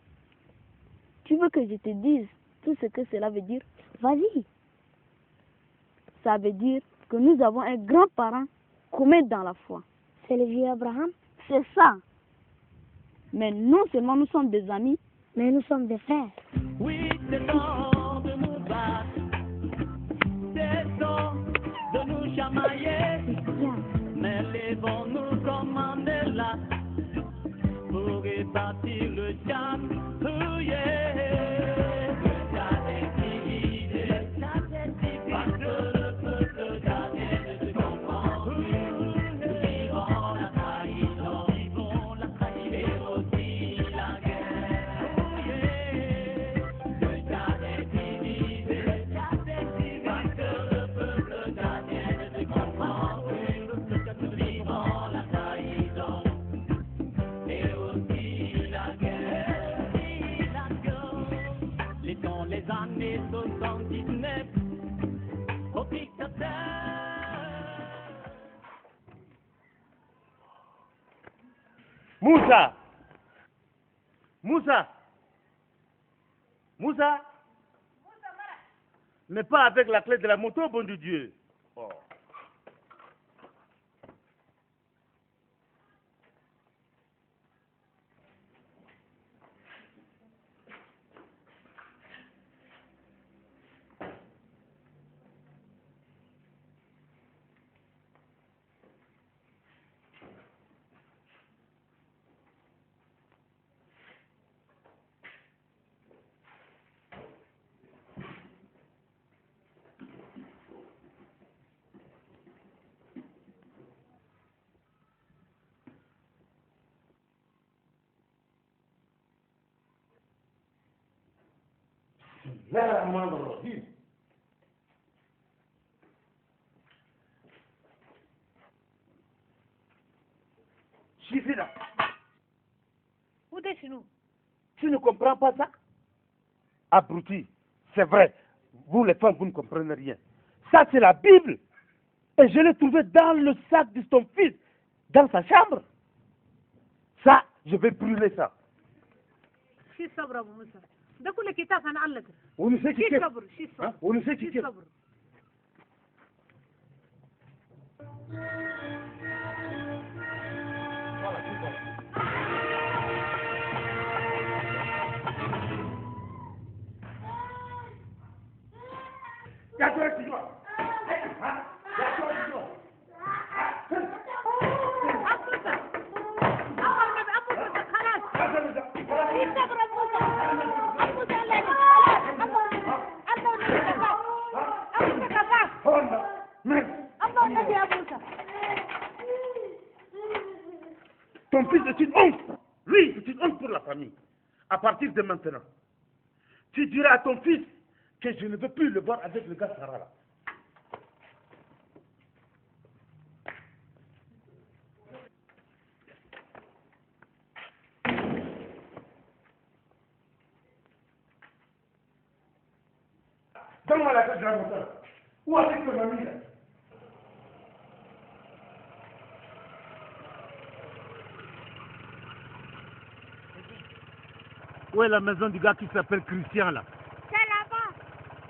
Tu veux que je te dise tout ce que cela veut dire? Vas-y. Ça veut dire que nous avons un grand-parent commun dans la foi. C'est le vieux Abraham? C'est ça. Mais non seulement nous sommes des amis, mais nous sommes des frères. Oui, c'est temps de nous battre. C'est temps de nous chamailler. Mais levons-nous comme Mandela pour répartir le jam. Oh yeah. Années 79 au dictateur. Moussa! Moussa! Moussa! Mais pas avec la clé de la moto, bon de Dieu. Oh. الرحمن الرحيم Chifina, Où est-ce nous? tu ne comprends pas ça? Abruti, c'est vrai. Vous les femmes, vous ne comprenez rien. Ça, c'est la Bible. Et je l'ai trouvé dans le sac de ton fils, dans sa chambre. Ça, je vais brûler ça. شي صبر ابو موسى ده كل كتاب هنعلق ونسيت شي كيف؟ صبر شي صبر ونسيت شي كيف؟ صبر Ton fils est une honte. Lui, c'est une honte pour la famille. À partir de maintenant, Tu diras à ton fils que je ne veux plus le voir avec le gars Sarah là. Donne-moi la carte de la montagne. Où avec ton ami là? Où est la maison du gars qui s'appelle Christian là? C'est là-bas.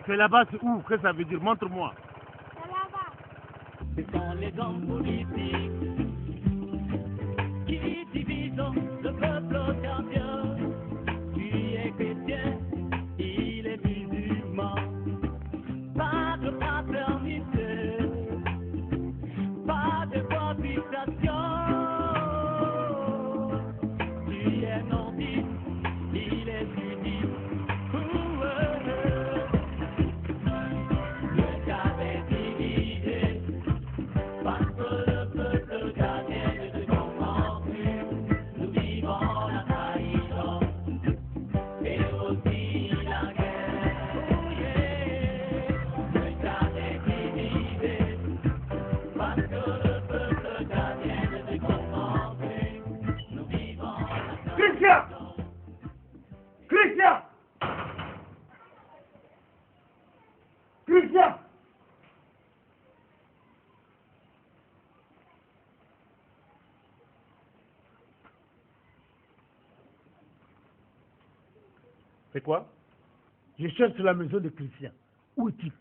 C'est là-bas, c'est où? Qu'est-ce que ça veut dire? Montre-moi. C'est là-bas. Ce sont les hommes politiques qui divisent le peuple car Dieu, qui est chrétien, il est musulman. Pas de fraternité, pas de cohabitation. Tu es nordiste, il est sudiste. Le cap est divisé, parce que le peuple gardien ne se comprend plus. Nous vivons la trahison et aussi la guerre. Oh yeah. Le cap est divisé, parce que le peuple gardien ne se comprend plus. Nous vivons la trahison. Christian! Christian! Christian! C'est quoi? Je cherche la maison de Christian. Où est-il?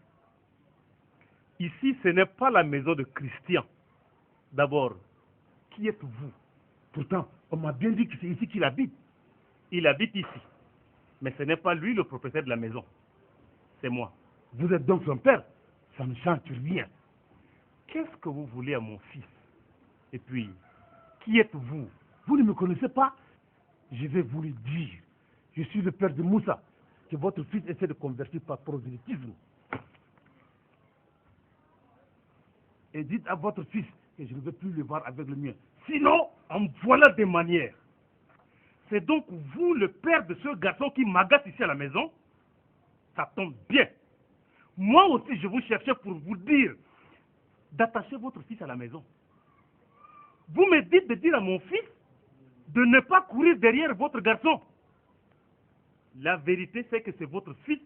Ici, ce n'est pas la maison de Christian. D'abord, qui êtes-vous? Pourtant, on m'a bien dit que c'est ici qu'il habite. Il habite ici. Mais ce n'est pas lui le propriétaire de la maison. C'est moi. Vous êtes donc son père? Ça ne change rien. Qu'est-ce que vous voulez à mon fils? Et puis, qui êtes-vous? Vous ne me connaissez pas? Je vais vous le dire. Je suis le père de Moussa, que votre fils essaie de convertir par prosélytisme. Et dites à votre fils que je ne veux plus le voir avec le mien. Sinon, en voilà des manières. C'est donc vous le père de ce garçon qui m'agace ici à la maison? Ça tombe bien. Moi aussi, je vous cherchais pour vous dire d'attacher votre fils à la maison. Vous me dites de dire à mon fils de ne pas courir derrière votre garçon. La vérité, c'est que c'est votre fils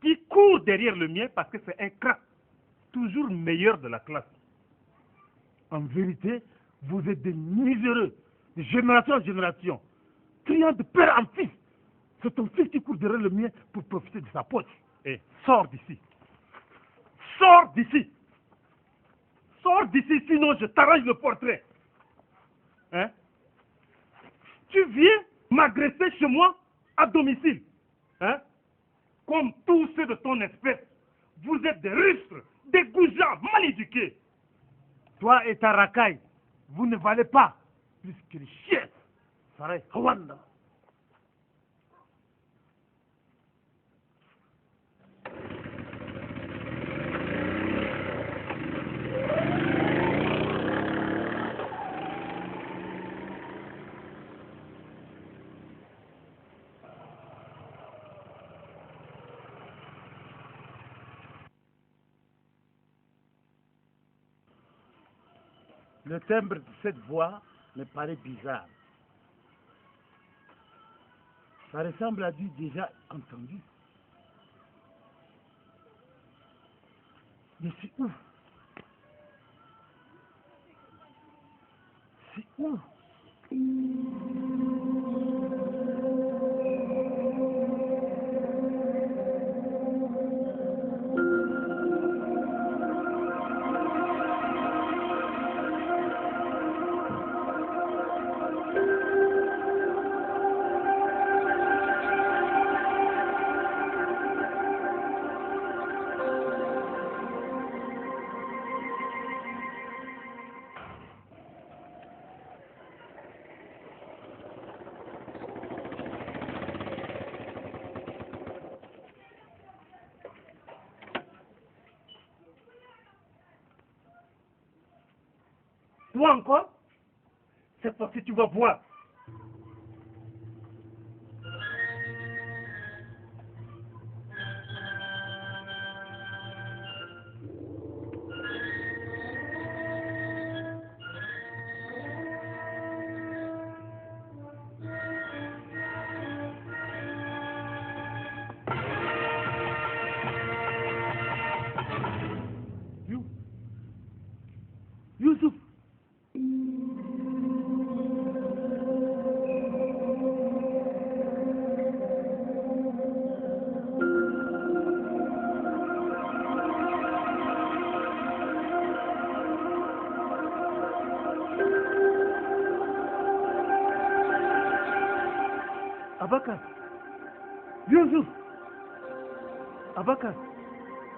qui court derrière le mien parce que c'est un crack, toujours meilleur de la classe. En vérité, vous êtes des miséreux, de génération en génération, criant de père en fils. C'est ton fils qui court derrière le mien pour profiter de sa poche. Et sors d'ici. Sors d'ici. Sors d'ici, sinon je t'arrange le portrait. Hein? Tu viens m'agresser chez moi à domicile. Hein? Comme tous ceux de ton espèce. Vous êtes des rustres, des goujats, mal éduqués. Toi et ta racaille, vous ne valez pas plus que les chiens. Sarai Hawanda. Le timbre de cette voix me paraît bizarre. Ça ressemble à du déjà entendu. Mais c'est où? C'est où? Toi encore? C'est parce que tu vas voir. Abakar. Youssouf. Abakar.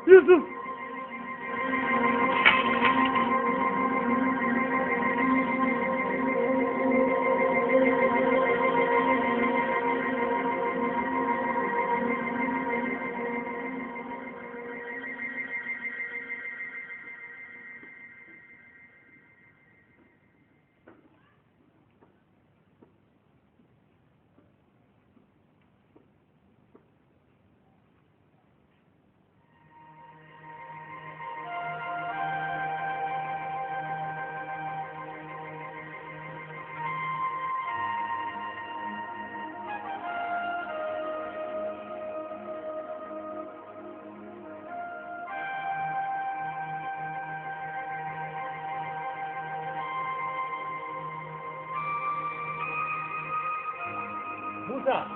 Youssouf. Moussa.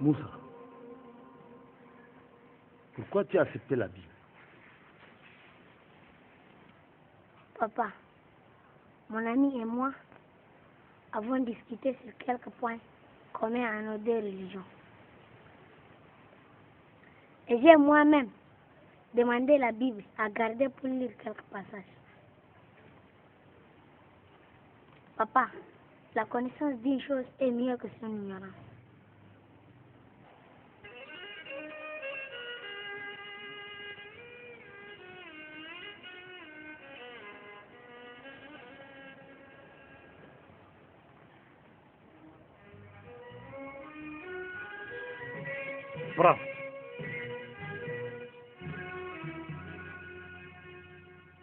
Moussa, pourquoi tu as accepté la Bible? Papa, mon ami et moi avons discuté sur quelques points communs à nos deux religions. Et j'ai moi-même demandé la Bible à garder pour lire quelques passages. Papa, la connaissance d'une chose est mieux que son ignorance. Bravo.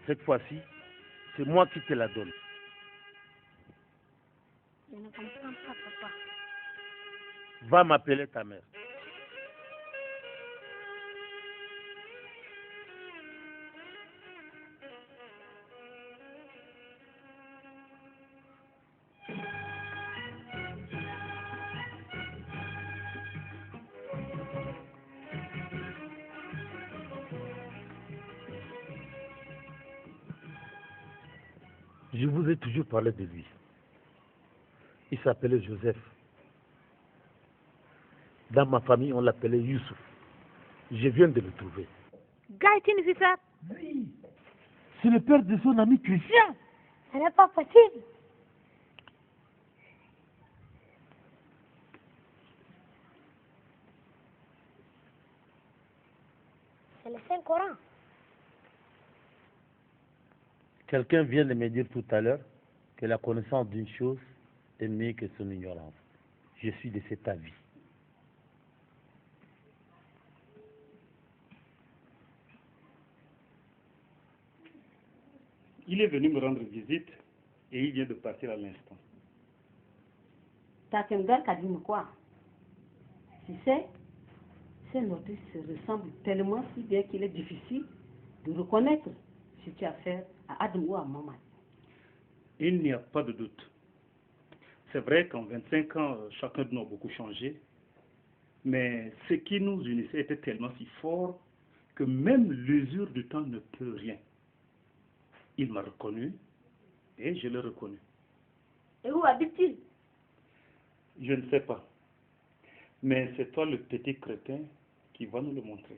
Cette fois-ci, c'est moi qui te la donne. Je ne comprends pas, papa. Va m'appeler ta mère. Je vous ai toujours parlé de lui. Il s'appelait Joseph. Dans ma famille, on l'appelait Youssouf. Je viens de le trouver. Gaëtine, c'est ça? Oui. C'est le père de son ami Christian. Ce n'est pas possible. C'est le Saint-Coran. Quelqu'un vient de me dire tout à l'heure que la connaissance d'une chose est mieux que son ignorance. Je suis de cet avis. Il est venu me rendre visite et il vient de partir à l'instant. Takengar a dit quoi? Tu sais, ces notices se ressemblent tellement si bien qu'il est difficile de reconnaître si tu as affaire à Adam ou à Maman. Il n'y a pas de doute. C'est vrai qu'en 25 ans, chacun de nous a beaucoup changé, mais ce qui nous unissait était tellement si fort que même l'usure du temps ne peut rien. Il m'a reconnu et je l'ai reconnu. Et où habite-t-il? Je ne sais pas. Mais c'est toi le petit crétin qui va nous le montrer.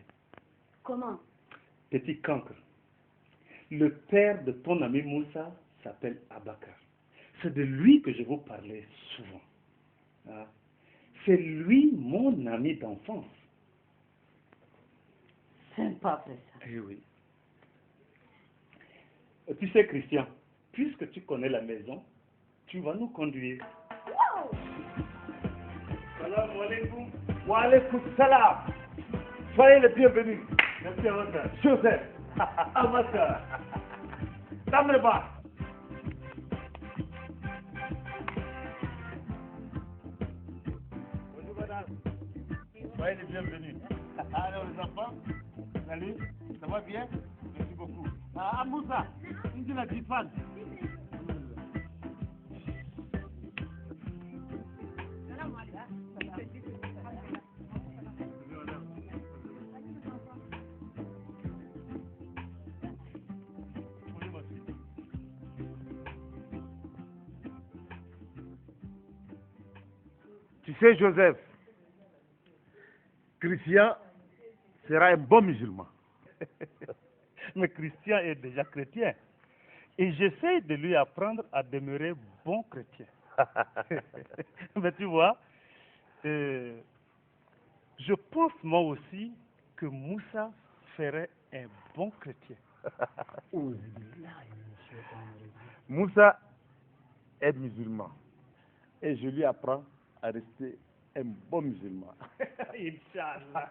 Comment? Petit cancre. Le père de ton ami Moussa s'appelle Abakar. C'est de lui que je vous parlais souvent. Ah. C'est lui mon ami d'enfance. Sympa, frère. Eh oui. Tu sais, Christian, puisque tu connais la maison, tu vas nous conduire. Salam alaikum. Wa alaikum salam. Soyez les bienvenus. Merci à votre. Joseph. Abakar. Damreba. Bonjour madame. Soyez les bienvenus. Alors les enfants, salut, ça va bien? Merci beaucoup. Ah, Moussa, une de la petite femme. Tu sais, Joseph, Christian sera un bon musulman. Mais Christian est déjà chrétien. Et j'essaie de lui apprendre à demeurer bon chrétien. Mais tu vois, je pense moi aussi que Moussa serait un bon chrétien. Moussa est musulman. Et je lui apprends à rester un bon musulman. Inch'Allah.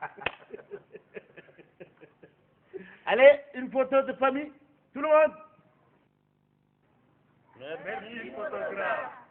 Allez, une photo de famille. Tout le monde. Merci, photographe.